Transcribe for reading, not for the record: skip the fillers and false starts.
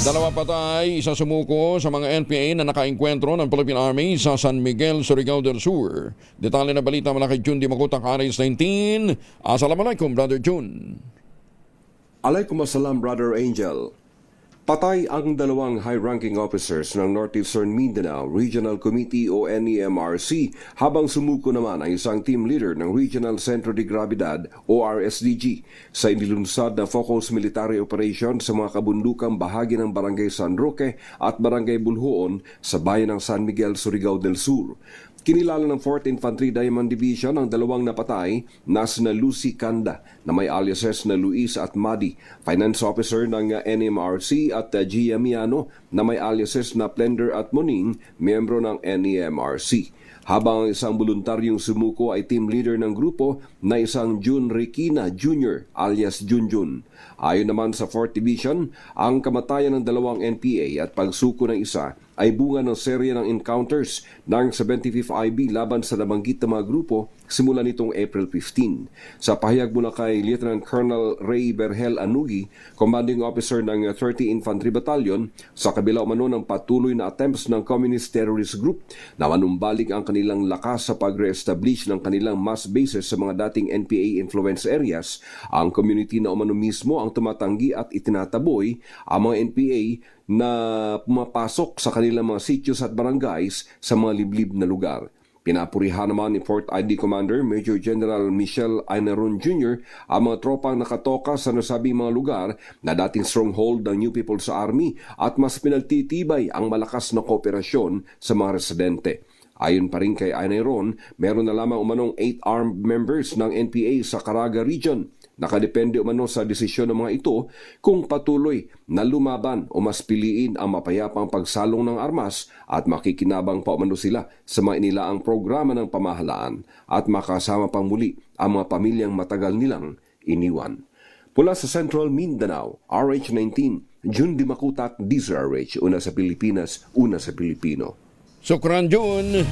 Dalawa patay, isa sumuko sa mga NPA na nakaengkwentro ng Philippine Army sa San Miguel, Surigao del Sur. Detalye na balita mula kay Jun Di Makutak, Aris 19. Assalamualaikum, Brother Jun. Alaikum assalam, Brother Angel. Patay ang dalawang high-ranking officers ng Northeastern Mindanao Regional Committee o NEMRC habang sumuko naman ang isang team leader ng Regional Centro de Gravidad o RSDG sa inilunsad na focus military operation sa mga kabundukang bahagi ng Barangay San Roque at Barangay Bulhoon sa bayan ng San Miguel, Surigao del Sur. Kinilala ng 4th Infantry Diamond Division ang dalawang napatay na sina Lucy Kanda na may aliases na Luis at Madi, finance officer ng NMRC at Gia Miano na may aliases na Plender at Moning, miyembro ng NEMRC. Habang ang isang voluntaryong sumuko ay team leader ng grupo na isang Jun Requina Jr. alias Junjun. Ayon naman sa 4th Division, ang kamatayan ng dalawang NPA at pagsuko ng isa ay bunga ng serye ng encounters ng 75th IB laban sa nabanggit na mga grupo simula nitong April 15. Sa pahayag mula kay Lieutenant Colonel Ray Berhel Anugi, commanding officer ng 30 Infantry Battalion, sa kabila umano ng patuloy na attempts ng Communist Terrorist Group na manumbalik ang kanilang lakas sa pag-re-establish ng kanilang mass bases sa mga dating NPA influence areas, ang community na umano mismo ang tumatanggi at itinataboy ang mga NPA na pumapasok sa kanilang mga sityos at barangays sa mga liblib na lugar. Pinapurihan naman ni 4th ID Commander Major General Michel Ainaron Jr. ang mga tropang nakatoka sa nasabing mga lugar na dating stronghold ng New People's Army at mas pinagtitibay ang malakas na kooperasyon sa mga residente. Ayon pa rin kay Ainaron, meron na lamang umanong 8 armed members ng NPA sa Caraga Region. Nakadepende umano sa desisyon ng mga ito kung patuloy na lumaban o mas piliin ang mapayapang pagsalong ng armas at makikinabang pa umano sila sa mga inilaang programa ng pamahalaan at makasama pang muli ang mga pamilyang matagal nilang iniwan. Mula sa Central Mindanao, RH19, Jun Di Makutak, DZRH, una sa Pilipinas, una sa Pilipino. Sukran, Jun.